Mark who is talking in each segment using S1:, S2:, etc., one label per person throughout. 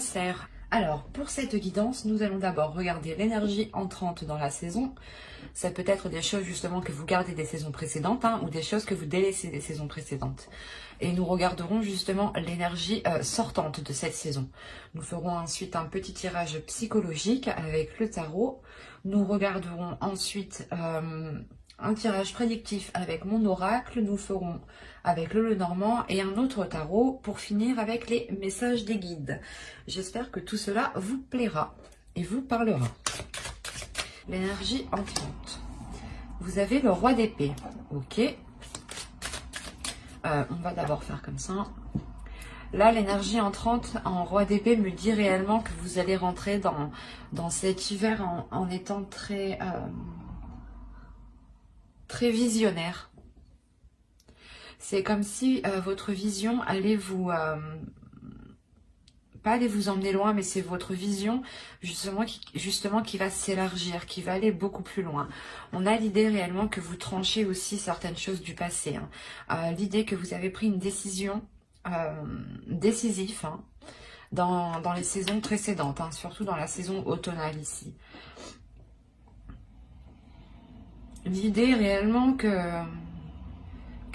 S1: Cancer. Alors, pour cette guidance, nous allons d'abord regarder l'énergie entrante dans la saison. Ça peut être des choses justement que vous gardez des saisons précédentes ou des choses que vous délaissez des saisons précédentes. Et nous regarderons justement l'énergie sortante de cette saison. Nous ferons ensuite un petit tirage psychologique avec le tarot. Nous regarderons ensuite un tirage prédictif avec mon oracle. Nous ferons avec le Lenormand et un autre tarot pour finir avec les messages des guides. J'espère que tout cela vous plaira et vous parlera. L'énergie entrante. Vous avez le roi d'épée. Ok. On va d'abord faire comme ça. Là, l'énergie entrante en roi d'épée me dit réellement que vous allez rentrer dans cet hiver en étant très visionnaire. C'est comme si votre vision allait vous... pas aller vous emmener loin, mais c'est votre vision justement qui va s'élargir, qui va aller beaucoup plus loin. On a l'idée réellement que vous tranchez aussi certaines choses du passé. L'idée que vous avez pris une décision décisive dans les saisons précédentes, surtout dans la saison automnale ici. L'idée réellement que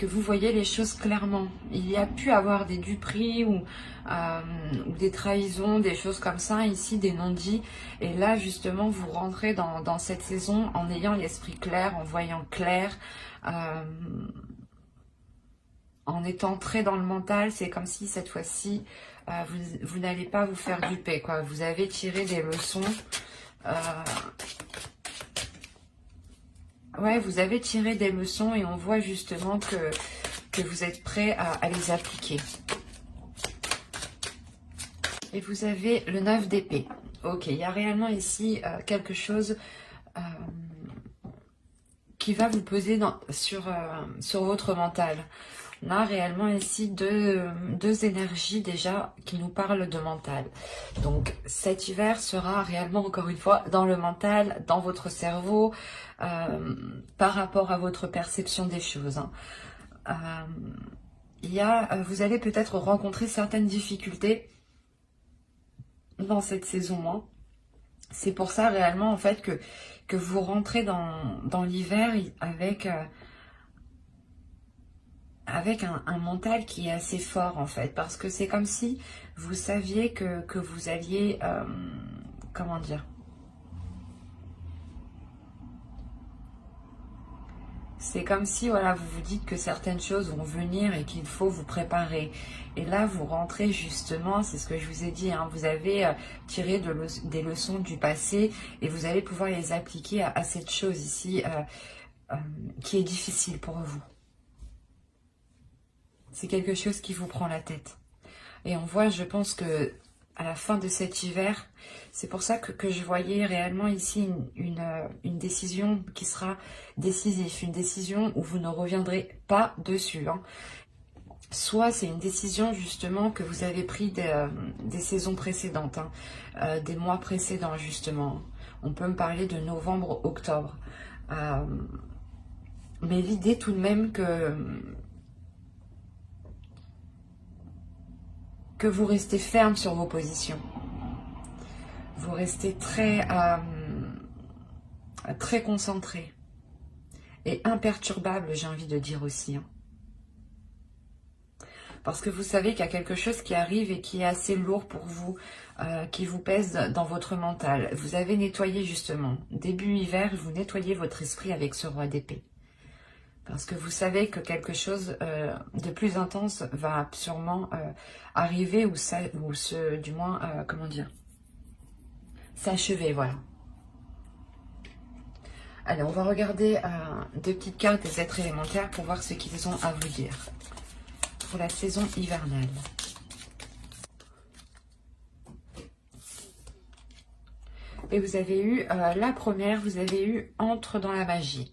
S1: vous voyez les choses clairement. Il y a pu avoir des duperies ou des trahisons, des choses comme ça, ici des non-dits. Et là, justement, vous rentrez dans cette saison en ayant l'esprit clair, en voyant clair, en étant très dans le mental. C'est comme si cette fois-ci, vous n'allez pas vous faire duper, quoi. Vous avez tiré des leçons. Ouais, vous avez tiré des leçons et on voit justement que vous êtes prêt à les appliquer. Et vous avez le 9 d'épée. Ok, il y a réellement ici quelque chose qui va vous peser sur votre mental. On a réellement ici deux énergies déjà qui nous parlent de mental. Donc cet hiver sera réellement encore une fois dans le mental, dans votre cerveau, par rapport à votre perception des choses. Vous allez peut-être rencontrer certaines difficultés dans cette saison. C'est pour ça réellement en fait que vous rentrez dans l'hiver avec un mental qui est assez fort en fait, parce que c'est comme si vous saviez que vous alliez, comment dire, c'est comme si voilà, vous vous dites que certaines choses vont venir et qu'il faut vous préparer. Et là, vous rentrez justement, c'est ce que je vous ai dit, vous avez tiré des leçons du passé et vous allez pouvoir les appliquer à cette chose ici qui est difficile pour vous. C'est quelque chose qui vous prend la tête. Et on voit, je pense que à la fin de cet hiver, c'est pour ça que je voyais réellement ici une décision qui sera décisive, une décision où vous ne reviendrez pas dessus. Soit c'est une décision justement que vous avez pris des saisons précédentes, des mois précédents justement. On peut me parler de novembre, octobre. Mais l'idée tout de même que vous restez ferme sur vos positions. Vous restez très concentré et imperturbable, j'ai envie de dire aussi. Parce que vous savez qu'il y a quelque chose qui arrive et qui est assez lourd pour vous, qui vous pèse dans votre mental. Vous avez nettoyé justement, début hiver, vous nettoyez votre esprit avec ce roi d'épée. Parce que vous savez que quelque chose de plus intense va sûrement arriver du moins, comment dire, s'achever, voilà. Allez, on va regarder deux petites cartes des êtres élémentaires pour voir ce qu'ils ont à vous dire pour la saison hivernale. Et vous avez eu, la première, vous avez eu « Entre dans la magie ».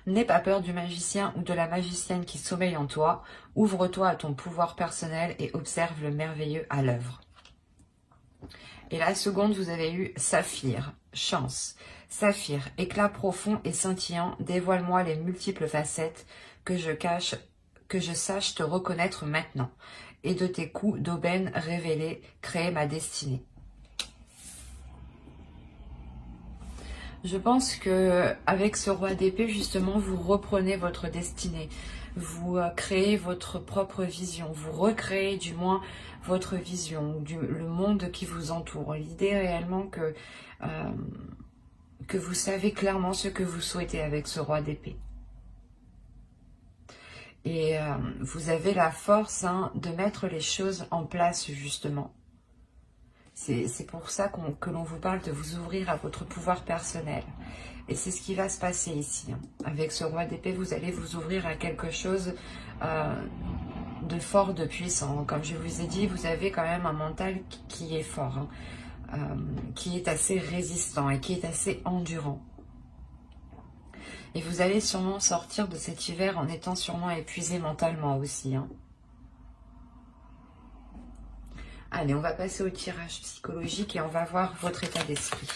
S1: N'aie pas peur du magicien ou de la magicienne qui sommeille en toi. Ouvre-toi à ton pouvoir personnel et observe le merveilleux à l'œuvre. Et la seconde, vous avez eu Saphir, chance. Saphir, éclat profond et scintillant, dévoile-moi les multiples facettes que je sache te reconnaître maintenant. et de tes coups d'aubaine révélés, créer ma destinée. Je pense que avec ce roi d'épée, justement, vous reprenez votre destinée. Vous créez votre propre vision. Vous recréez du moins votre vision, le monde qui vous entoure. L'idée réellement que vous savez clairement ce que vous souhaitez avec ce roi d'épée. Et vous avez la force de mettre les choses en place, justement. C'est pour ça que l'on vous parle de vous ouvrir à votre pouvoir personnel. Et c'est ce qui va se passer ici. Avec ce roi d'épée, vous allez vous ouvrir à quelque chose de fort, de puissant. Comme je vous ai dit, vous avez quand même un mental qui est fort, qui est assez résistant et qui est assez endurant. Et vous allez sûrement sortir de cet hiver en étant sûrement épuisé mentalement aussi. Allez, on va passer au tirage psychologique et on va voir votre état d'esprit.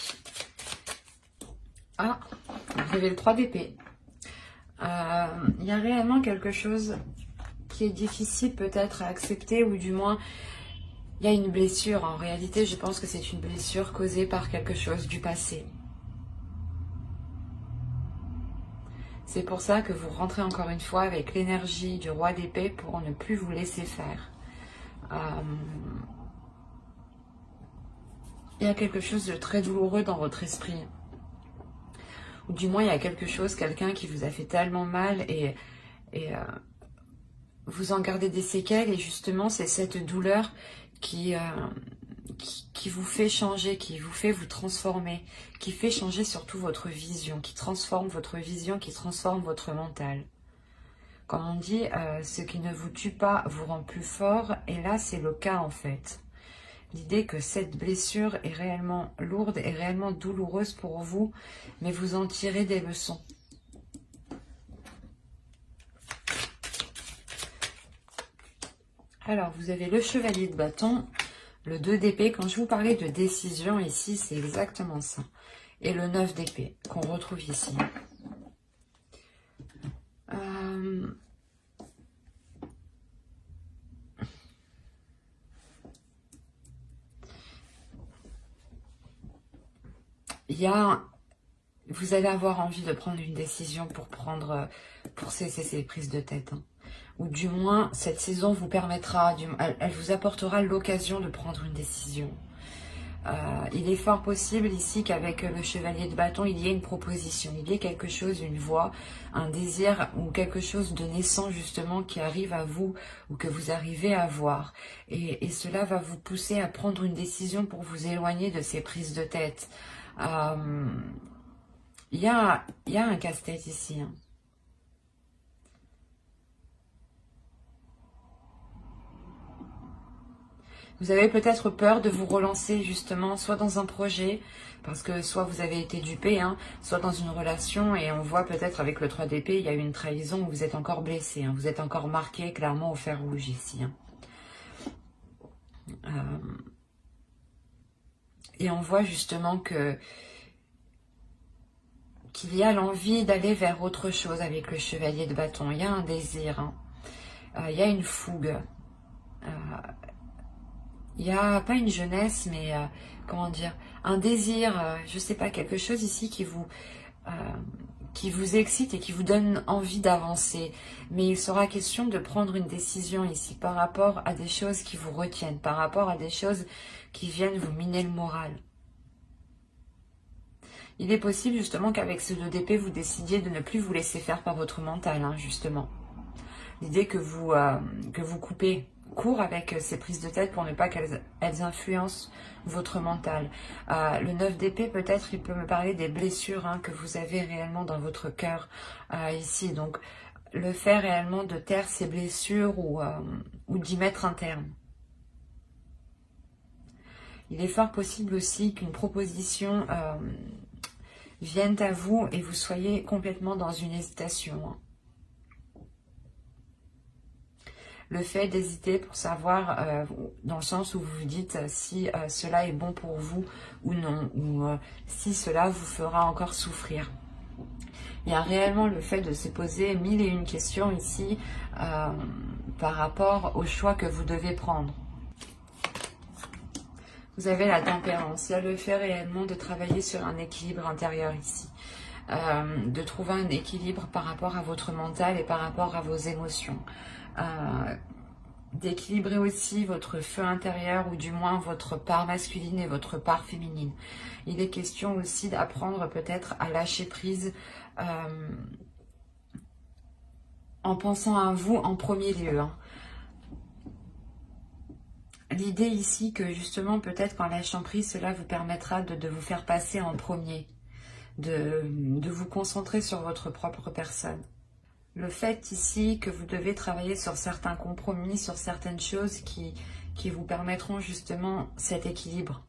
S1: Ah, vous avez le 3 d'épée. Il y a réellement quelque chose qui est difficile peut-être à accepter, ou du moins, il y a une blessure. En réalité, je pense que c'est une blessure causée par quelque chose du passé. C'est pour ça que vous rentrez encore une fois avec l'énergie du roi d'épée pour ne plus vous laisser faire. Il y a quelque chose de très douloureux dans votre esprit. Ou du moins, il y a quelque chose, quelqu'un qui vous a fait tellement mal et vous en gardez des séquelles. Et justement, c'est cette douleur qui vous fait changer, qui vous fait vous transformer, qui fait changer surtout votre vision, qui transforme votre vision, qui transforme votre mental. Comme on dit, ce qui ne vous tue pas vous rend plus fort. Et là, c'est le cas en fait. L'idée que cette blessure est réellement lourde et réellement douloureuse pour vous, mais vous en tirez des leçons. Alors, vous avez le chevalier de bâton, le 2 d'épée. Quand je vous parlais de décision ici, c'est exactement ça. Et le 9 d'épée qu'on retrouve ici. Vous allez avoir envie de prendre une décision pour cesser ces prises de tête. Ou du moins, cette saison vous permettra, elle vous apportera l'occasion de prendre une décision. Il est fort possible ici qu'avec le chevalier de bâton, il y ait une proposition, il y ait quelque chose, une voix, un désir ou quelque chose de naissant justement qui arrive à vous ou que vous arrivez à voir. Et cela va vous pousser à prendre une décision pour vous éloigner de ces prises de tête. Il y a un casse-tête ici. Vous avez peut-être peur de vous relancer justement, soit dans un projet, parce que soit vous avez été dupé, soit dans une relation, et on voit peut-être avec le 3 d'épée, il y a eu une trahison où vous êtes encore blessé, vous êtes encore marqué clairement au fer rouge ici. Et on voit justement qu'il y a l'envie d'aller vers autre chose avec le chevalier de bâton. Il y a un désir, il y a une fougue. Il n'y a pas une jeunesse, mais comment dire, un désir, je ne sais pas, quelque chose ici qui vous excite et qui vous donne envie d'avancer. Mais il sera question de prendre une décision ici par rapport à des choses qui vous retiennent, par rapport à des choses qui viennent vous miner le moral. Il est possible justement qu'avec ce 2 d'épée, vous décidiez de ne plus vous laisser faire par votre mental, justement. L'idée que vous coupez court avec ces prises de tête pour ne pas qu'elles influencent votre mental. Le 9 d'épée, peut-être, il peut me parler des blessures que vous avez réellement dans votre cœur ici. Donc, le fait réellement de taire ces blessures ou d'y mettre un terme. Il est fort possible aussi qu'une proposition vienne à vous et vous soyez complètement dans une hésitation. Le fait d'hésiter pour savoir, dans le sens où vous vous dites si cela est bon pour vous ou non, ou si cela vous fera encore souffrir. Il y a réellement le fait de se poser 1001 questions ici par rapport au choix que vous devez prendre. Vous avez la tempérance. Il y a le fait réellement de travailler sur un équilibre intérieur ici. De trouver un équilibre par rapport à votre mental et par rapport à vos émotions. D'équilibrer aussi votre feu intérieur ou du moins votre part masculine et votre part féminine. Il est question aussi d'apprendre peut-être à lâcher prise en pensant à vous en premier lieu. L'idée ici que justement peut-être qu'en lâchant prise, cela vous permettra de vous faire passer en premier, de vous concentrer sur votre propre personne. Le fait ici que vous devez travailler sur certains compromis, sur certaines choses qui vous permettront justement cet équilibre.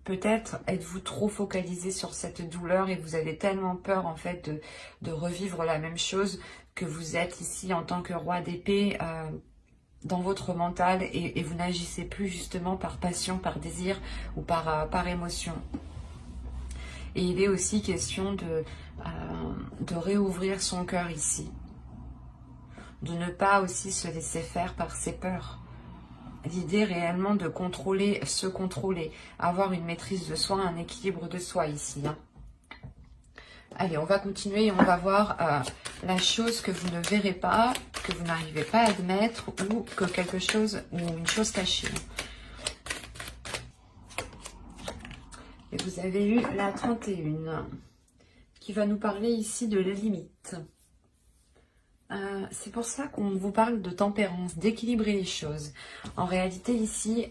S1: Peut-être êtes-vous trop focalisé sur cette douleur et vous avez tellement peur en fait de revivre la même chose que vous êtes ici en tant que roi d'épée dans votre mental et vous n'agissez plus justement par passion, par désir ou par émotion. Et il est aussi question de réouvrir son cœur ici. De ne pas aussi se laisser faire par ses peurs. L'idée réellement de contrôler, se contrôler, avoir une maîtrise de soi, un équilibre de soi ici. Allez, on va continuer et on va voir la chose que vous ne verrez pas, que vous n'arrivez pas à admettre ou que quelque chose, ou une chose cachée. Et vous avez eu la 31 qui va nous parler ici de limites. C'est pour ça qu'on vous parle de tempérance, d'équilibrer les choses. En réalité ici,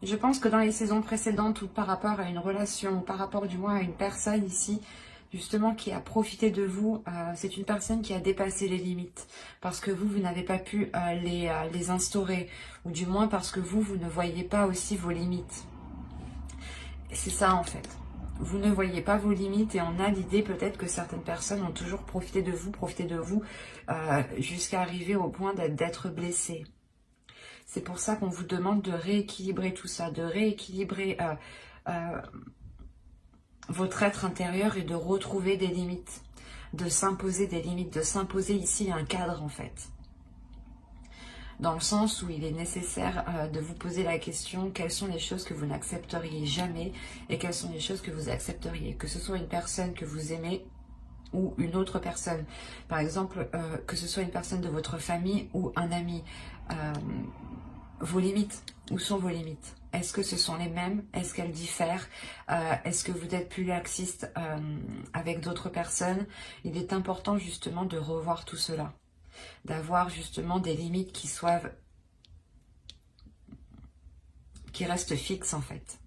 S1: je pense que dans les saisons précédentes ou par rapport à une relation, ou par rapport du moins à une personne ici, justement qui a profité de vous, c'est une personne qui a dépassé les limites parce que vous n'avez pas pu les instaurer ou du moins parce que vous ne voyez pas aussi vos limites. C'est ça en fait. Vous ne voyez pas vos limites et on a l'idée peut-être que certaines personnes ont toujours profité de vous jusqu'à arriver au point d'être blessées. C'est pour ça qu'on vous demande de rééquilibrer tout ça, de rééquilibrer votre être intérieur et de retrouver des limites, de s'imposer des limites, de s'imposer ici un cadre en fait. Dans le sens où il est nécessaire de vous poser la question, quelles sont les choses que vous n'accepteriez jamais et quelles sont les choses que vous accepteriez, que ce soit une personne que vous aimez ou une autre personne. Par exemple, que ce soit une personne de votre famille ou un ami. Vos limites, où sont vos limites? Est-ce que ce sont les mêmes? Est-ce qu'elles diffèrent? Est-ce que vous êtes plus laxiste avec d'autres personnes? Il est important justement de revoir tout cela. D'avoir justement des limites qui restent fixes en fait.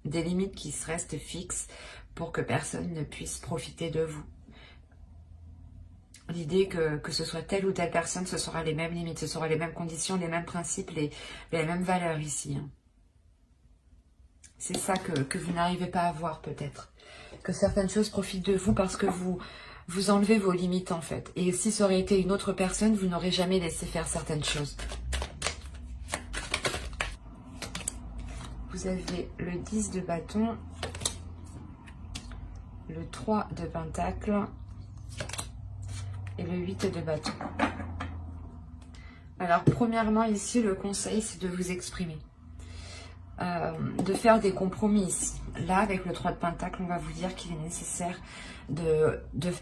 S1: Des limites qui restent fixes pour que personne ne puisse profiter de vous. L'idée que ce soit telle ou telle personne, ce sera les mêmes limites, ce sera les mêmes conditions, les mêmes principes, les mêmes valeurs ici. C'est ça que vous n'arrivez pas à voir peut-être. Que certaines choses profitent de vous parce que vous enlevez vos limites en fait. Et si ça aurait été une autre personne, vous n'aurez jamais laissé faire certaines choses. Vous avez le 10 de bâton, le 3 de pentacle et le 8 de bâton. Alors premièrement ici, le conseil c'est de vous exprimer. De faire des compromis ici. Là, avec le 3 de pentacle, on va vous dire qu'il est nécessaire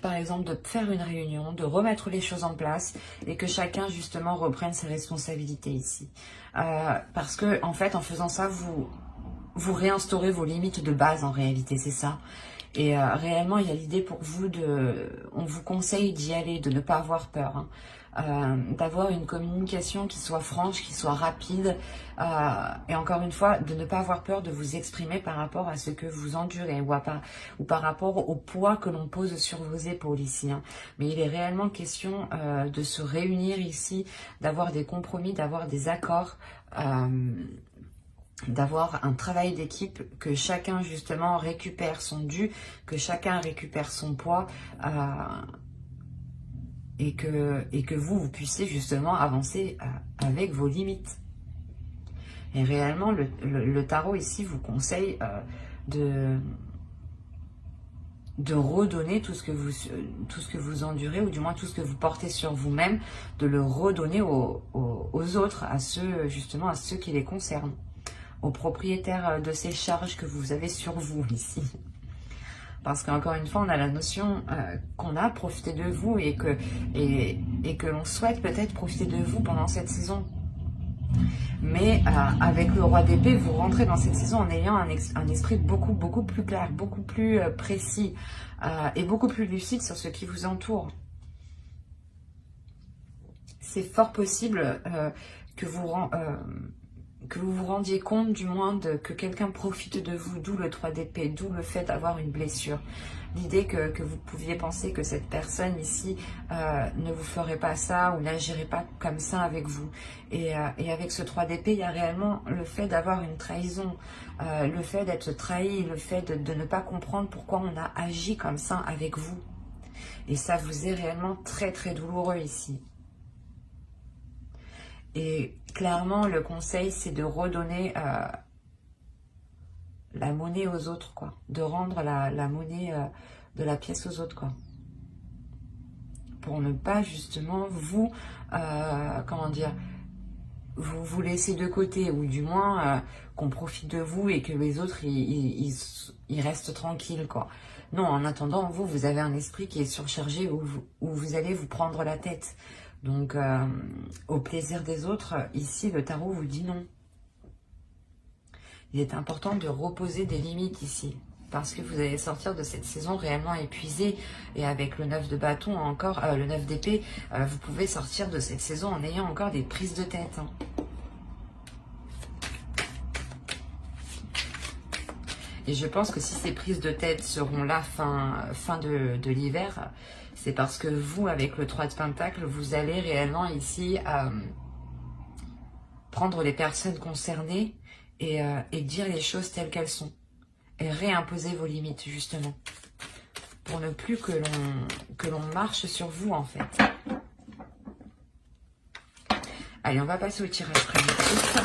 S1: par exemple, de faire une réunion, de remettre les choses en place et que chacun, justement, reprenne ses responsabilités ici. Parce que, en fait, en faisant ça, vous réinstaurez vos limites de base, en réalité, c'est ça. Et réellement, il y a l'idée pour vous on vous conseille d'y aller, de ne pas avoir peur, hein. D'avoir une communication qui soit franche, qui soit rapide, et encore une fois, de ne pas avoir peur de vous exprimer par rapport à ce que vous endurez ou par rapport au poids que l'on pose sur vos épaules ici, hein. Mais il est réellement question de se réunir ici, d'avoir des compromis, d'avoir des accords, d'avoir un travail d'équipe, que chacun justement récupère son dû, que chacun récupère son poids, et que vous puissiez justement avancer avec vos limites. Et réellement, le tarot ici vous conseille de redonner tout ce que vous endurez, ou du moins tout ce que vous portez sur vous-même, de le redonner aux autres, à ceux, justement, à ceux qui les concernent, aux propriétaires de ces charges que vous avez sur vous ici. Parce qu'encore une fois, on a la notion qu'on a profité de vous et que l'on souhaite peut-être profiter de vous pendant cette saison. Mais avec le roi d'épée, vous rentrez dans cette saison en ayant un esprit beaucoup plus clair, beaucoup plus précis et beaucoup plus lucide sur ce qui vous entoure. C'est fort possible que vous vous rendiez compte du moins que quelqu'un profite de vous, d'où le 3 d'épée, d'où le fait d'avoir une blessure. L'idée que vous pouviez penser que cette personne ici ne vous ferait pas ça ou n'agirait pas comme ça avec vous. Et avec ce 3 d'épée, il y a réellement le fait d'avoir une trahison, le fait d'être trahi, le fait de ne pas comprendre pourquoi on a agi comme ça avec vous. Et ça vous est réellement très douloureux ici. Et clairement, le conseil, c'est de redonner la monnaie aux autres, quoi. De rendre la monnaie de la pièce aux autres, quoi. Pour ne pas, justement, vous, comment dire, vous laisser de côté, ou du moins qu'on profite de vous et que les autres, ils restent tranquilles, quoi. Non, en attendant, vous avez un esprit qui est surchargé, où vous allez vous prendre la tête. Donc, au plaisir des autres, ici, le tarot vous dit non. Il est important de reposer des limites ici, parce que vous allez sortir de cette saison réellement épuisé. Et avec le 9 de bâton, encore le 9 d'épée, vous pouvez sortir de cette saison en ayant encore des prises de tête. Hein. Et je pense que si ces prises de tête seront là fin de l'hiver, c'est parce que vous, avec le 3 de Pentacle, vous allez réellement ici prendre les personnes concernées et dire les choses telles qu'elles sont. Et réimposer vos limites, justement. Pour ne plus que l'on marche sur vous, en fait. Allez, on va passer au tirage prédictif.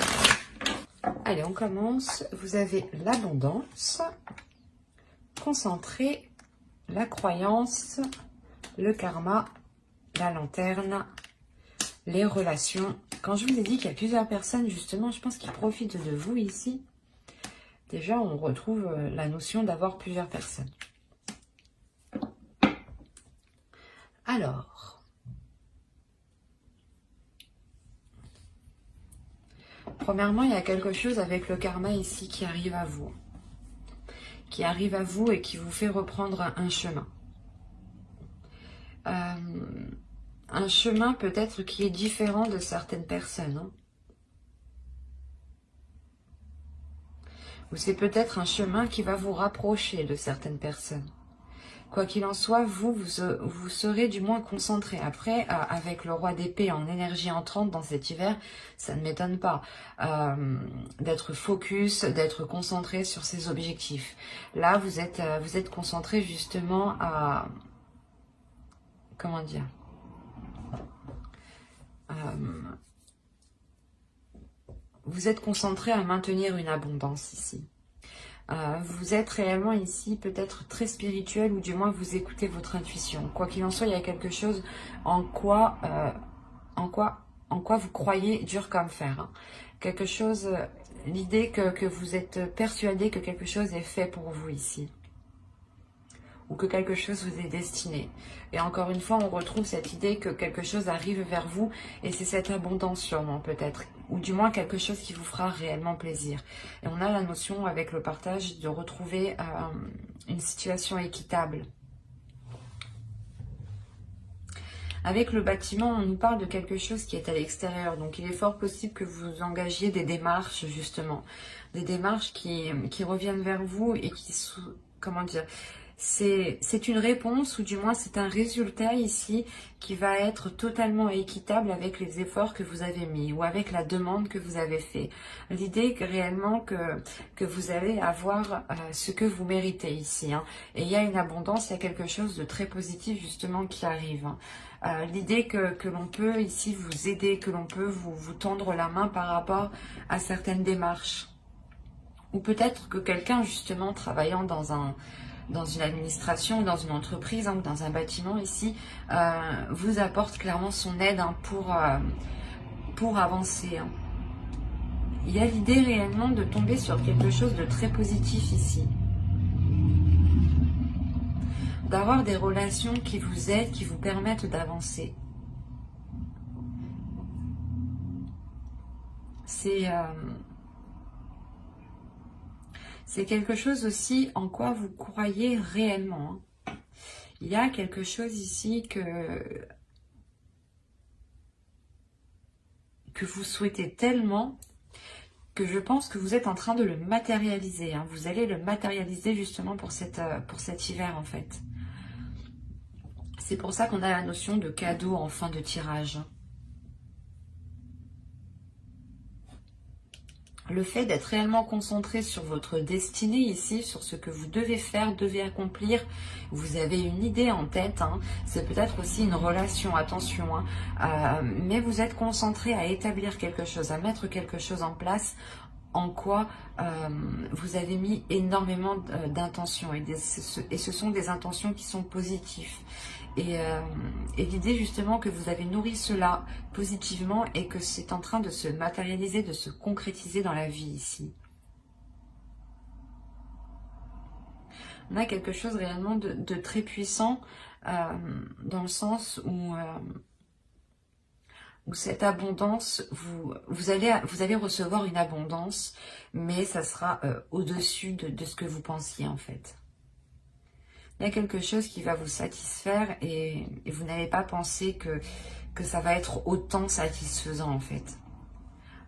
S1: Allez, on commence. Vous avez l'abondance, concentré, la croyance, le karma, la lanterne, les relations. Quand je vous ai dit qu'il y a plusieurs personnes, justement, je pense qu'ils profitent de vous ici. Déjà, on retrouve la notion d'avoir plusieurs personnes. Alors, premièrement, il y a quelque chose avec le karma ici qui arrive à vous. Qui arrive à vous et qui vous fait reprendre un chemin. Un chemin peut-être qui est différent de certaines personnes. Hein. Ou c'est peut-être un chemin qui va vous rapprocher de certaines personnes. Quoi qu'il en soit, vous serez du moins concentré. Après, avec le roi d'épée en énergie entrante dans cet hiver, ça ne m'étonne pas d'être focus, d'être concentré sur ses objectifs. Là, vous êtes concentré justement à... Comment dire vous êtes concentré à maintenir une abondance ici. Vous êtes réellement ici peut-être très spirituel, ou du moins vous écoutez votre intuition. Quoi qu'il en soit, il y a quelque chose en quoi vous croyez dur comme fer. Hein. Quelque chose, l'idée que vous êtes persuadé que quelque chose est fait pour vous ici. Ou que quelque chose vous est destiné. Et encore une fois, on retrouve cette idée que quelque chose arrive vers vous, et c'est cette abondance sûrement peut-être, ou du moins quelque chose qui vous fera réellement plaisir. Et on a la notion avec le partage de retrouver une situation équitable. Avec le bâtiment, on nous parle de quelque chose qui est à l'extérieur, donc il est fort possible que vous engagiez des démarches justement, des démarches qui reviennent vers vous et qui, comment dire, C'est une réponse, ou du moins c'est un résultat ici qui va être totalement équitable avec les efforts que vous avez mis ou avec la demande que vous avez fait. L'idée que réellement que vous allez avoir ce que vous méritez ici. Hein. Et il y a une abondance, il y a quelque chose de très positif justement qui arrive. Hein. L'idée que l'on peut ici vous aider, que l'on peut vous tendre la main par rapport à certaines démarches. Ou peut-être que quelqu'un justement travaillant dans une administration ou dans une entreprise hein, ou dans un bâtiment ici, vous apporte clairement son aide hein, pour avancer. Hein. Il y a l'idée réellement de tomber sur quelque chose de très positif ici. D'avoir des relations qui vous aident, qui vous permettent d'avancer. C'est quelque chose aussi en quoi vous croyez réellement. Hein. Il y a quelque chose ici que vous souhaitez tellement que je pense que vous êtes en train de le matérialiser. Hein. Vous allez le matérialiser justement pour cet hiver en fait. C'est pour ça qu'on a la notion de cadeau en fin de tirage. Le fait d'être réellement concentré sur votre destinée ici, sur ce que vous devez faire, devez accomplir, vous avez une idée en tête, hein. C'est peut-être aussi une relation, attention, hein. Mais vous êtes concentré à établir quelque chose, à mettre quelque chose en place, en quoi vous avez mis énormément d'intentions, et ce sont des intentions qui sont positives. Et l'idée justement que vous avez nourri cela positivement et que c'est en train de se matérialiser, de se concrétiser dans la vie ici. On a quelque chose réellement de très puissant dans le sens où cette abondance, vous allez recevoir une abondance, mais ça sera au-dessus de ce que vous pensiez en fait. Il y a quelque chose qui va vous satisfaire et vous n'allez pas penser que ça va être autant satisfaisant en fait.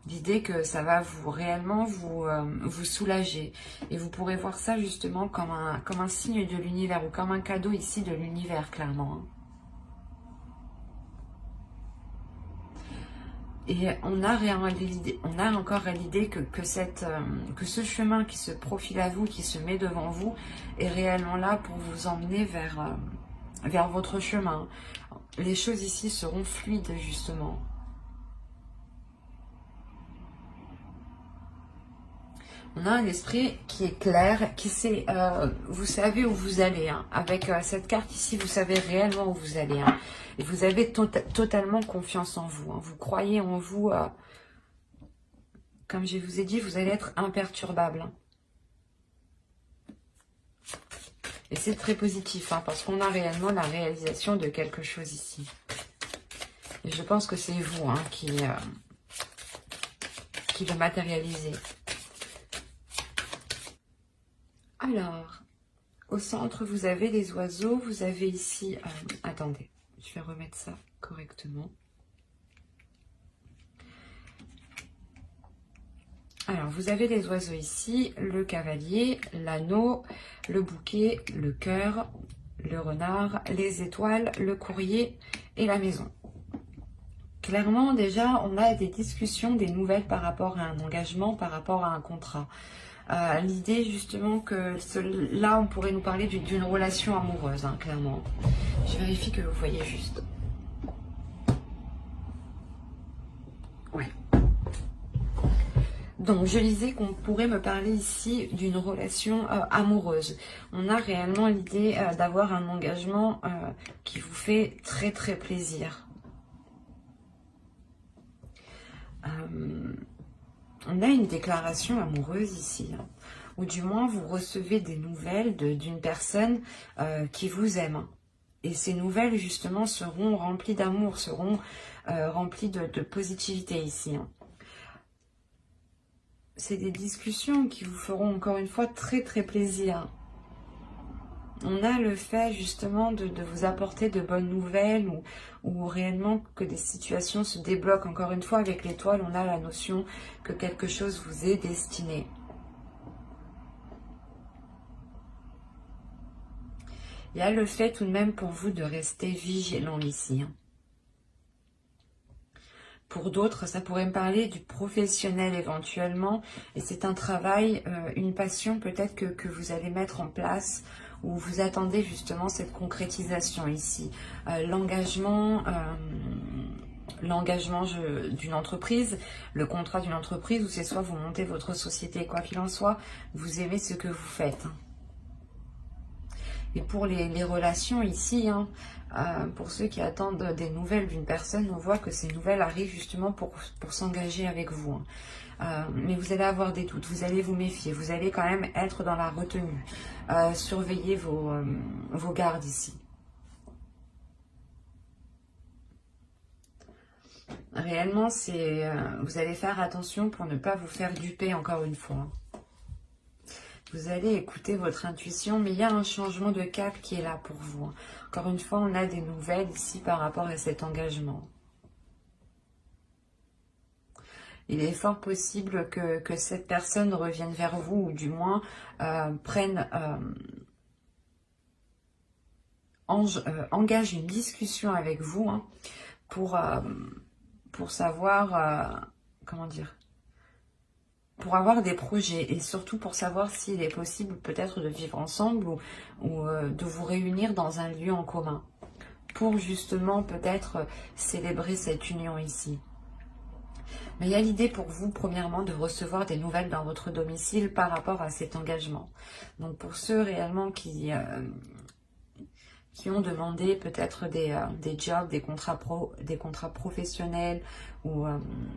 S1: L'idée que ça va réellement vous soulager. Et vous pourrez voir ça justement comme un signe de l'univers ou comme un cadeau ici de l'univers clairement. Hein. Et on a encore l'idée que ce chemin qui se profile à vous, qui se met devant vous, est réellement là pour vous emmener vers votre chemin. Les choses ici seront fluides, justement. On a un esprit qui est clair, qui sait, vous savez où vous allez. Hein. Avec cette carte ici, vous savez réellement où vous allez. Hein. Et vous avez totalement confiance en vous. Hein. Vous croyez en vous. Comme je vous ai dit, vous allez être imperturbable. Hein. Et c'est très positif, hein, parce qu'on a réellement la réalisation de quelque chose ici. Et je pense que c'est vous hein, qui le matérialisez. Alors, au centre, vous avez des oiseaux. Vous avez ici... attendez, je vais remettre ça correctement. Alors, vous avez des oiseaux ici. Le cavalier, l'anneau, le bouquet, le cœur, le renard, les étoiles, le courrier et la maison. Clairement, déjà, on a des discussions, des nouvelles par rapport à un engagement, par rapport à un contrat. L'idée justement que là on pourrait nous parler d'une relation amoureuse, hein, clairement. Je vérifie que vous voyez juste. Ouais. Donc je disais qu'on pourrait me parler ici d'une relation amoureuse. On a réellement l'idée d'avoir un engagement qui vous fait très très plaisir. On a une déclaration amoureuse ici, hein, ou du moins vous recevez des nouvelles d'une personne qui vous aime. Hein. Et ces nouvelles justement seront remplies d'amour, seront remplies de positivité ici. Hein. C'est des discussions qui vous feront encore une fois très très plaisir. On a le fait justement de vous apporter de bonnes nouvelles ou réellement que des situations se débloquent. Encore une fois, avec l'étoile, on a la notion que quelque chose vous est destiné. Il y a le fait tout de même pour vous de rester vigilant ici. Pour d'autres, ça pourrait me parler du professionnel éventuellement. Et c'est un travail, une passion peut-être que vous allez mettre en place, où vous attendez justement cette concrétisation ici. L'engagement d'une entreprise, le contrat d'une entreprise, où c'est soit vous montez votre société, quoi qu'il en soit, vous aimez ce que vous faites. Et pour les relations ici, pour ceux qui attendent des nouvelles d'une personne, on voit que ces nouvelles arrivent justement pour s'engager avec vous. Mais vous allez avoir des doutes, vous allez vous méfier, vous allez quand même être dans la retenue. Surveillez vos gardes ici. Réellement, vous allez faire attention pour ne pas vous faire duper encore une fois. Vous allez écouter votre intuition, mais il y a un changement de cap qui est là pour vous. Encore une fois, on a des nouvelles ici par rapport à cet engagement. Il est fort possible que cette personne revienne vers vous, ou du moins engage une discussion avec vous pour savoir, comment dire, pour avoir des projets et surtout pour savoir s'il est possible peut-être de vivre ensemble ou de vous réunir dans un lieu en commun pour justement peut-être célébrer cette union ici. Mais il y a l'idée pour vous, premièrement, de recevoir des nouvelles dans votre domicile par rapport à cet engagement. Donc pour ceux réellement qui ont demandé peut-être des jobs, des contrats professionnels ou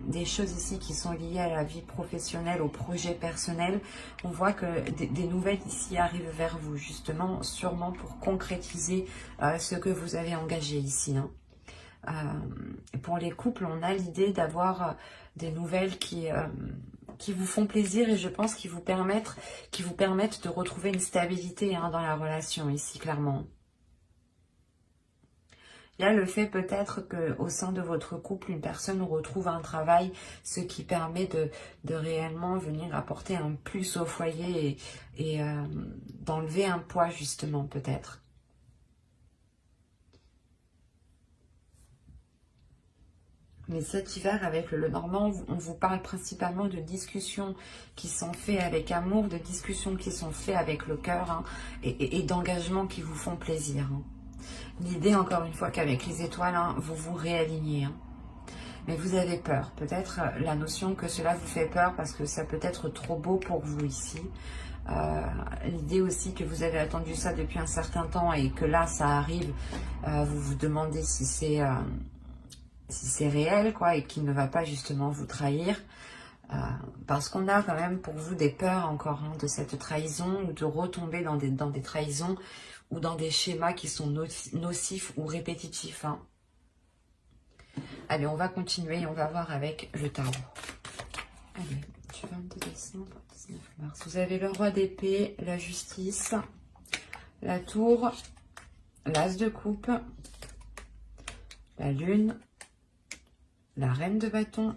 S1: des choses ici qui sont liées à la vie professionnelle, au projet personnel, on voit que des nouvelles ici arrivent vers vous, justement, sûrement pour concrétiser ce que vous avez engagé ici. Pour les couples, on a l'idée d'avoir des nouvelles qui vous font plaisir et je pense qui vous permettent de retrouver une stabilité dans la relation ici, clairement. Il y a le fait peut-être qu'au sein de votre couple, une personne retrouve un travail, ce qui permet de réellement venir apporter un plus au foyer et d'enlever un poids justement peut-être. Mais cet hiver, avec le Lenormand, on vous parle principalement de discussions qui sont faites avec amour, de discussions qui sont faites avec le cœur et d'engagements qui vous font plaisir. L'idée, encore une fois, qu'avec les étoiles, vous vous réalignez. Mais vous avez peur. Peut-être la notion que cela vous fait peur parce que ça peut être trop beau pour vous ici. L'idée aussi que vous avez attendu ça depuis un certain temps et que là, ça arrive. Vous vous demandez si c'est réel, quoi, et qu'il ne va pas justement vous trahir. Parce qu'on a quand même pour vous des peurs encore de cette trahison ou de retomber dans des trahisons ou dans des schémas qui sont nocifs ou répétitifs. Allez, on va continuer et on va voir avec le tarot. Allez, du 22 décembre au 19 mars. Vous avez le roi d'épée, la justice, la tour, l'as de coupe, la lune, la reine de bâton,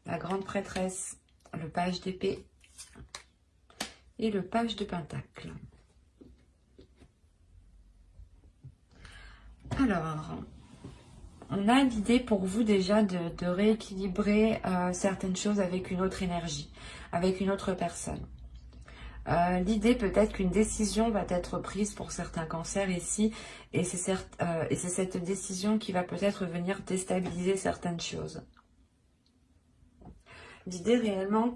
S1: la grande prêtresse, le page d'épée et le page de pentacle. Alors, on a l'idée pour vous déjà de rééquilibrer certaines choses avec une autre énergie, avec une autre personne. L'idée peut-être qu'une décision va être prise pour certains cancers ici, et c'est cette décision qui va peut-être venir déstabiliser certaines choses. L'idée réellement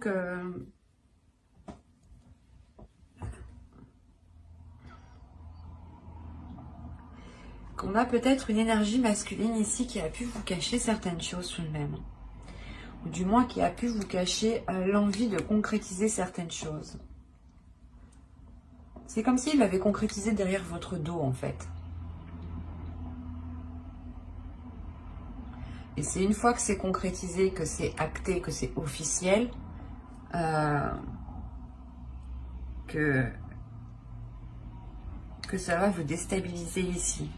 S1: qu'on a peut-être une énergie masculine ici qui a pu vous cacher certaines choses tout de même. Ou du moins qui a pu vous cacher l'envie de concrétiser certaines choses. C'est comme s'il l'avait concrétisé derrière votre dos en fait. Et c'est une fois que c'est concrétisé, que c'est acté, que c'est officiel, que ça va vous déstabiliser ici.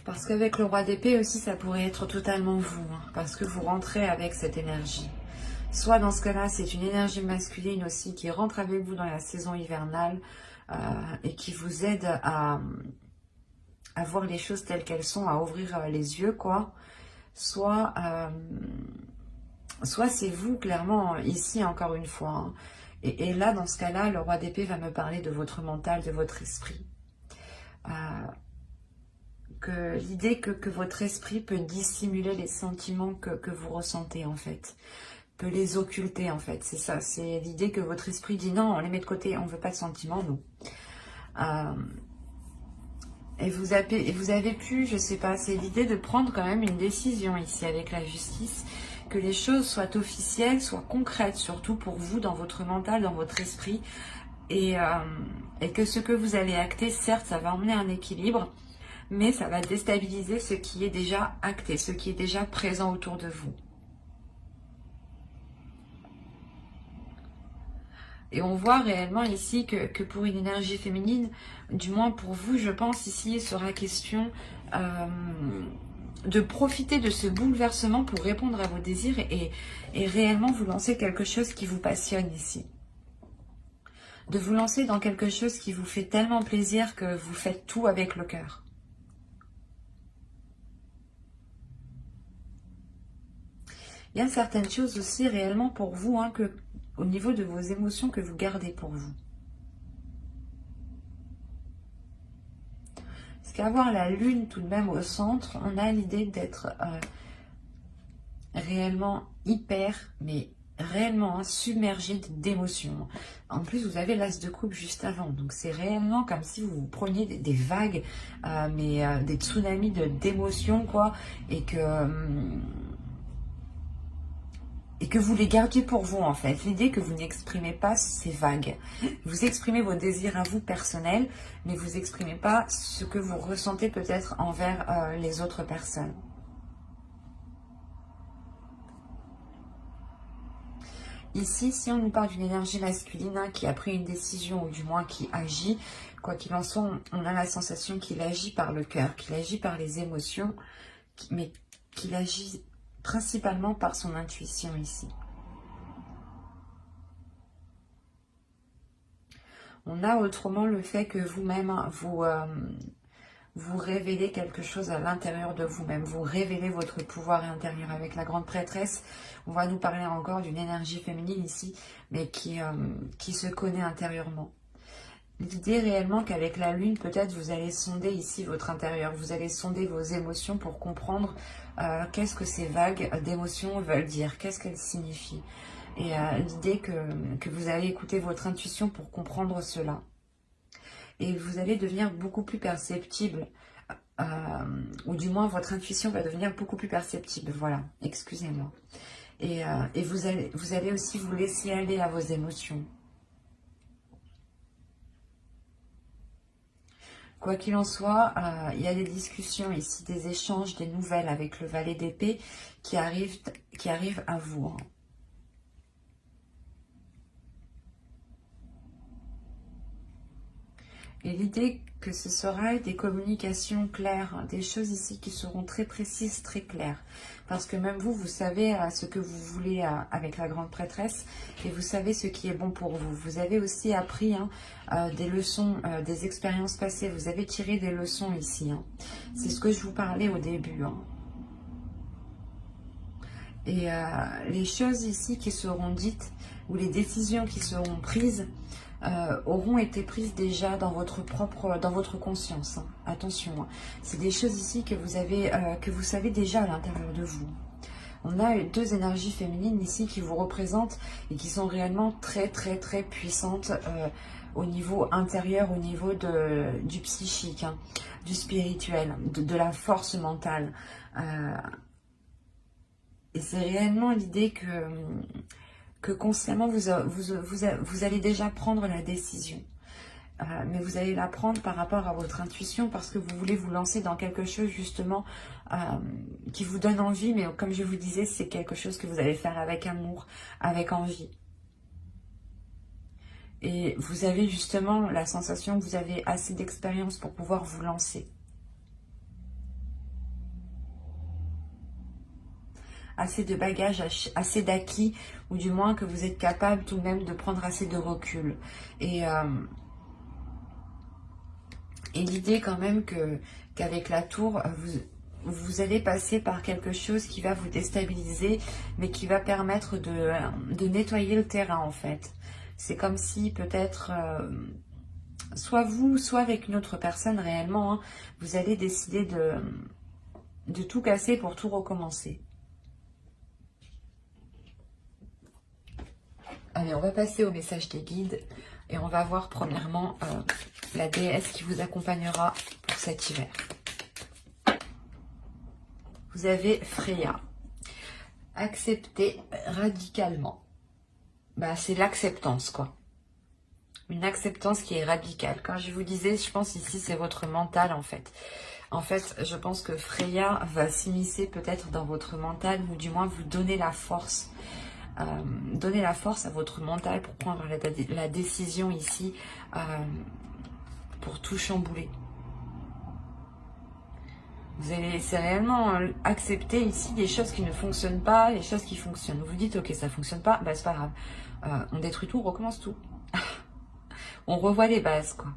S1: Parce qu'avec le roi d'épée aussi, ça pourrait être totalement vous. Parce que vous rentrez avec cette énergie. Soit dans ce cas-là, c'est une énergie masculine aussi qui rentre avec vous dans la saison hivernale et qui vous aide à voir les choses telles qu'elles sont, à ouvrir les yeux, quoi. Soit c'est vous, clairement, ici, encore une fois. Hein. Et là, dans ce cas-là, le roi d'épée va me parler de votre mental, de votre esprit. Que l'idée que votre esprit peut dissimuler les sentiments que vous ressentez, en fait. Peut les occulter, en fait. C'est ça, c'est l'idée que votre esprit dit non, on les met de côté, on ne veut pas de sentiments, nous. Et vous avez pu, je sais pas, c'est l'idée de prendre quand même une décision ici avec la justice, que les choses soient officielles, soient concrètes, surtout pour vous, dans votre mental, dans votre esprit, et que ce que vous allez acter, certes, ça va emmener un équilibre, mais ça va déstabiliser ce qui est déjà acté, ce qui est déjà présent autour de vous. Et on voit réellement ici que pour une énergie féminine, du moins pour vous, je pense ici, il sera question de profiter de ce bouleversement pour répondre à vos désirs et réellement vous lancer quelque chose qui vous passionne ici. De vous lancer dans quelque chose qui vous fait tellement plaisir que vous faites tout avec le cœur. Il y a certaines choses aussi réellement pour vous, hein, au niveau de vos émotions que vous gardez pour vous. Parce qu'avoir la lune tout de même au centre, on a l'idée d'être réellement hyper, mais réellement submergé d'émotions. En plus, vous avez l'as de coupe juste avant. Donc, c'est réellement comme si vous preniez des vagues, des tsunamis d'émotions, quoi. Et que vous les gardiez pour vous, en fait. L'idée que vous n'exprimez pas ces vagues. Vous exprimez vos désirs à vous personnels, mais vous n'exprimez pas ce que vous ressentez peut-être envers les autres personnes. Ici, si on nous parle d'une énergie masculine hein, qui a pris une décision, ou du moins qui agit, quoi qu'il en soit, on a la sensation qu'il agit par le cœur, qu'il agit par les émotions, mais qu'il agit principalement par son intuition ici. On a autrement le fait que vous-même, vous révélez quelque chose à l'intérieur de vous-même. Vous révélez votre pouvoir intérieur. Avec la grande prêtresse, on va nous parler encore d'une énergie féminine ici, mais qui se connaît intérieurement. L'idée réellement qu'avec la lune, peut-être vous allez sonder ici votre intérieur. Vous allez sonder vos émotions pour comprendre qu'est-ce que ces vagues d'émotions veulent dire, qu'est-ce qu'elles signifient. Et l'idée que vous allez écouter votre intuition pour comprendre cela. Et vous allez devenir beaucoup plus perceptible, ou du moins votre intuition va devenir beaucoup plus perceptible, voilà, excusez-moi. Et vous allez aussi vous laisser aller à vos émotions. Quoi qu'il en soit, il y a des discussions ici, des échanges, des nouvelles avec le valet d'épée qui arrivent à vous. Hein. Et l'idée que ce sera des communications claires, des choses ici qui seront très précises, très claires. Parce que même vous, vous savez ce que vous voulez avec la grande prêtresse et vous savez ce qui est bon pour vous. Vous avez aussi appris des leçons, des expériences passées. Vous avez tiré des leçons ici. Hein. C'est ce que je vous parlais au début. Hein. Et les choses ici qui seront dites ou les décisions qui seront prises auront été prises déjà dans votre conscience. Hein. Attention, hein. C'est des choses ici que vous savez déjà à l'intérieur de vous. On a deux énergies féminines ici qui vous représentent et qui sont réellement très très très puissantes au niveau intérieur, au niveau du psychique, hein, du spirituel, de la force mentale. Et c'est réellement l'idée que consciemment, vous allez déjà prendre la décision. Mais vous allez la prendre par rapport à votre intuition parce que vous voulez vous lancer dans quelque chose justement qui vous donne envie. Mais comme je vous disais, c'est quelque chose que vous allez faire avec amour, avec envie. Et vous avez justement la sensation que vous avez assez d'expérience pour pouvoir vous lancer. assez de bagages, assez d'acquis, ou du moins que vous êtes capable tout de même de prendre assez de recul. Et l'idée quand même qu'avec la tour, vous allez passer par quelque chose qui va vous déstabiliser, mais qui va permettre de nettoyer le terrain en fait. C'est comme si peut-être, soit vous, soit avec une autre personne réellement, hein, vous allez décider de tout casser pour tout recommencer. Allez, on va passer au message des guides et on va voir premièrement la déesse qui vous accompagnera pour cet hiver. Vous avez Freya. Accepter radicalement. Bah, c'est l'acceptance, quoi. Une acceptance qui est radicale. Quand je vous disais, je pense ici, c'est votre mental, en fait. En fait, je pense que Freya va s'immiscer peut-être dans votre mental, ou du moins vous donner la force. Donner la force à votre mental pour prendre la décision ici, pour tout chambouler. Vous allez, c'est réellement accepter ici des choses qui ne fonctionnent pas, les choses qui fonctionnent. Vous vous dites, ok, ça ne fonctionne pas, bah c'est pas grave. On détruit tout, on recommence tout. On revoit les bases, quoi.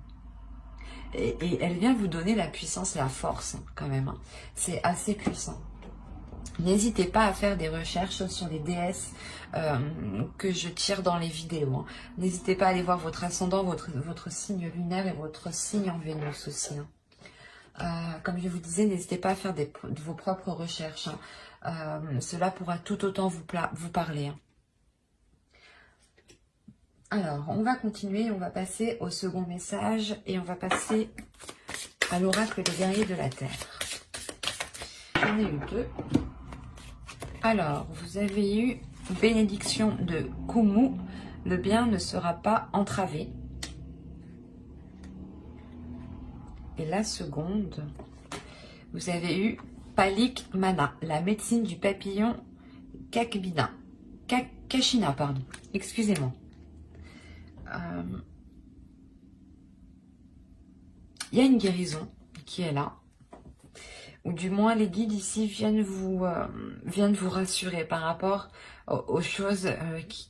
S1: Et elle vient vous donner la puissance et la force, hein, quand même. Hein. C'est assez puissant. N'hésitez pas à faire des recherches sur les déesses que je tire dans les vidéos. Hein. N'hésitez pas à aller voir votre ascendant, votre signe lunaire et votre signe en Vénus aussi. Hein. Comme je vous disais, n'hésitez pas à faire de vos propres recherches. Hein. Cela pourra tout autant vous parler. Hein. Alors, on va continuer, on va passer au second message et on va passer à l'oracle des guerriers de la Terre. J'en ai eu deux. Alors, vous avez eu bénédiction de Kumu, le bien ne sera pas entravé. Et la seconde, vous avez eu Palik Mana, la médecine du papillon Kashina, pardon, excusez-moi. Il y a une guérison qui est là, ou du moins les guides ici viennent vous rassurer par rapport aux choses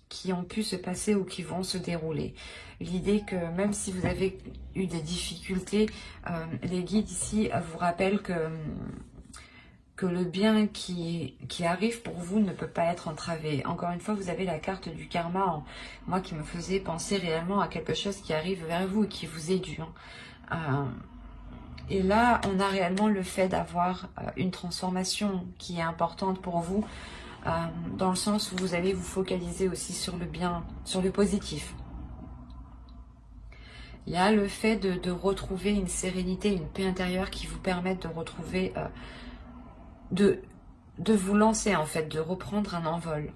S1: qui ont pu se passer ou qui vont se dérouler. L'idée que même si vous avez eu des difficultés, les guides ici vous rappellent que le bien qui arrive pour vous ne peut pas être entravé. Encore une fois, vous avez la carte du karma, moi qui me faisait penser réellement à quelque chose qui arrive vers vous et qui vous est dû. Et là, on a réellement le fait d'avoir une transformation qui est importante pour vous, dans le sens où vous allez vous focaliser aussi sur le bien, sur le positif. Il y a le fait de retrouver une sérénité, une paix intérieure qui vous permettent de retrouver, de vous lancer en fait, de reprendre un envol.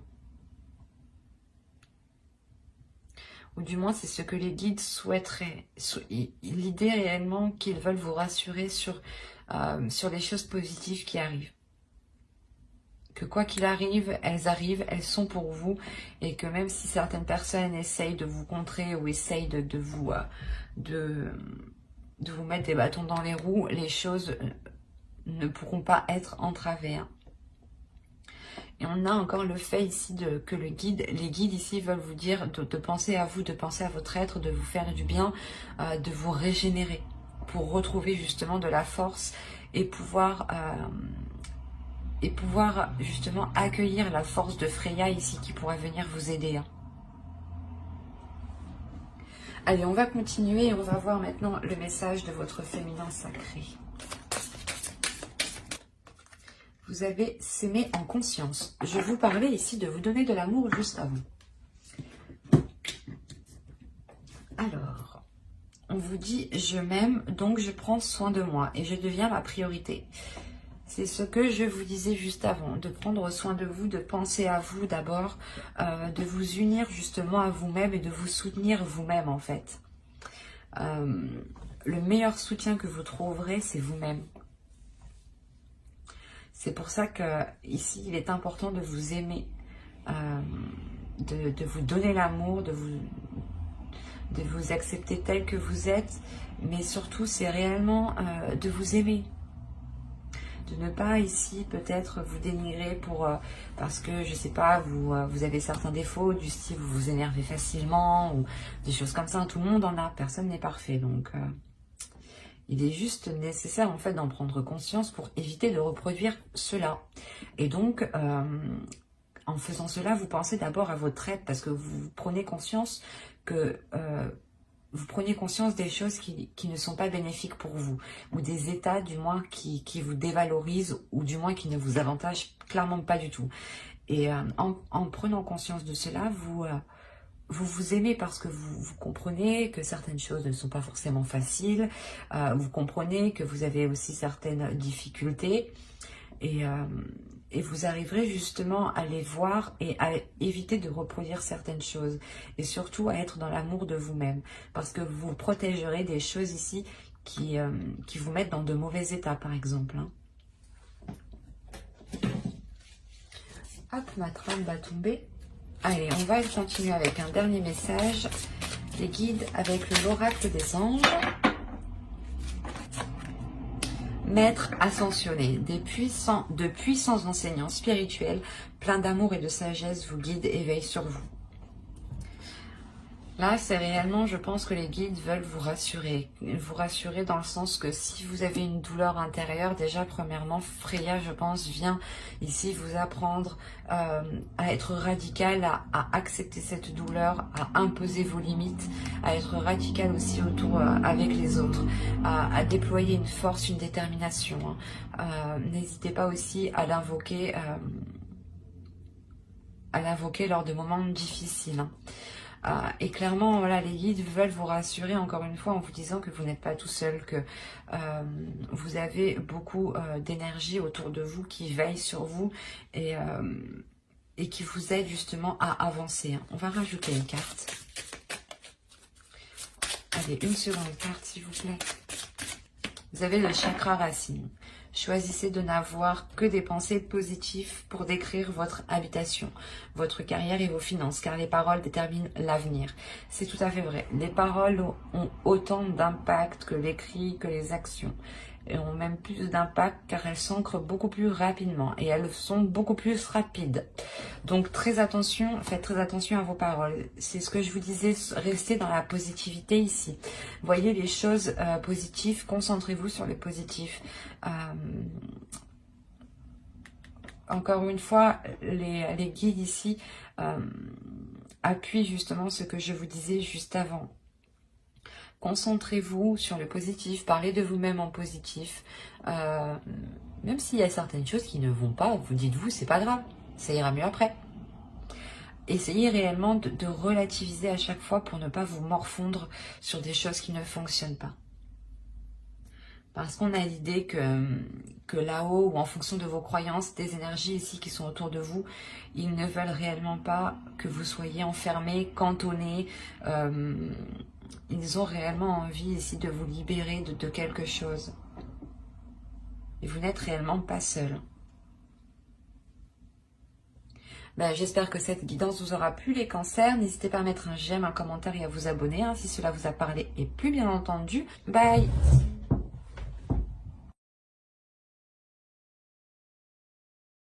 S1: Ou du moins c'est ce que les guides souhaiteraient. L'idée réellement qu'ils veulent vous rassurer sur les choses positives qui arrivent. Que quoi qu'il arrive, elles sont pour vous. Et que même si certaines personnes essayent de vous contrer ou essayent de vous mettre des bâtons dans les roues, les choses ne pourront pas être entravées. Hein. Et on a encore le fait ici que les guides ici veulent vous dire de penser à vous, de penser à votre être, de vous faire du bien, de vous régénérer pour retrouver justement de la force et pouvoir justement accueillir la force de Freya ici qui pourrait venir vous aider. Hein. Allez, on va continuer et on va voir maintenant le message de votre féminin sacré. Vous avez s'aimer en conscience. Je vous parlais ici de vous donner de l'amour juste avant. Alors, on vous dit, je m'aime, donc je prends soin de moi et je deviens ma priorité. C'est ce que je vous disais juste avant, de prendre soin de vous, de penser à vous d'abord, de vous unir justement à vous-même et de vous soutenir vous-même en fait. Le meilleur soutien que vous trouverez, c'est vous-même. C'est pour ça que ici, il est important de vous aimer, de vous donner l'amour, de vous accepter tel que vous êtes, mais surtout, c'est réellement de vous aimer. De ne pas ici peut-être vous dénigrer pour parce que je sais pas, vous avez certains défauts du style vous vous énervez facilement ou des choses comme ça. Tout le monde en a, personne n'est parfait. Donc il est juste nécessaire en fait d'en prendre conscience pour éviter de reproduire cela. Et donc en faisant cela, vous pensez d'abord à votre aide parce que vous prenez conscience que vous preniez conscience des choses qui ne sont pas bénéfiques pour vous, ou des états du moins qui vous dévalorisent, ou du moins qui ne vous avantagent clairement pas du tout. Et en prenant conscience de cela, vous aimez parce que vous comprenez que certaines choses ne sont pas forcément faciles, vous comprenez que vous avez aussi certaines difficultés, et vous arriverez justement à les voir et à éviter de reproduire certaines choses. Et surtout à être dans l'amour de vous-même. Parce que vous protégerez des choses ici qui vous mettent dans de mauvais états, par exemple. Hop, ma trame va tomber. Allez, on va continuer avec un dernier message. Les guides avec l'oracle des anges. Maître ascensionné, de puissants enseignants spirituels, pleins d'amour et de sagesse, vous guident et veillent sur vous. Là, c'est réellement, je pense que les guides veulent vous rassurer dans le sens que si vous avez une douleur intérieure, déjà, premièrement, Freya, je pense, vient ici vous apprendre à être radical, à accepter cette douleur, à imposer vos limites, à être radical aussi autour avec les autres, à déployer une force, une détermination. Hein. N'hésitez pas aussi à l'invoquer lors de moments difficiles. Hein. Et clairement, voilà, les guides veulent vous rassurer encore une fois en vous disant que vous n'êtes pas tout seul, que vous avez beaucoup d'énergie autour de vous qui veille sur vous et qui vous aide justement à avancer. Hein. On va rajouter une carte. Allez, une seconde carte s'il vous plaît. Vous avez le chakra racine. Choisissez de n'avoir que des pensées positives pour décrire votre habitation, votre carrière et vos finances, car les paroles déterminent l'avenir. C'est tout à fait vrai. Les paroles ont autant d'impact que l'écrit, que les actions. Et ont même plus d'impact car elles s'ancrent beaucoup plus rapidement et elles sont beaucoup plus rapides. Donc très attention, faites très attention à vos paroles. C'est ce que je vous disais, restez dans la positivité ici. Voyez les choses positives, concentrez-vous sur les positifs. Encore une fois, les guides ici appuient justement ce que je vous disais juste avant. Concentrez-vous sur le positif, parlez de vous-même en positif. Même s'il y a certaines choses qui ne vont pas, vous dites-vous, c'est pas grave, ça ira mieux après. Essayez réellement de relativiser à chaque fois pour ne pas vous morfondre sur des choses qui ne fonctionnent pas. Parce qu'on a l'idée que là-haut, ou en fonction de vos croyances, des énergies ici qui sont autour de vous, ils ne veulent réellement pas que vous soyez enfermés, cantonnés. Ils ont réellement envie ici de vous libérer de quelque chose. Et vous n'êtes réellement pas seul. Ben, j'espère que cette guidance vous aura plu les cancers. N'hésitez pas à mettre un j'aime, un commentaire et à vous abonner hein, si cela vous a parlé et plus bien entendu. Bye!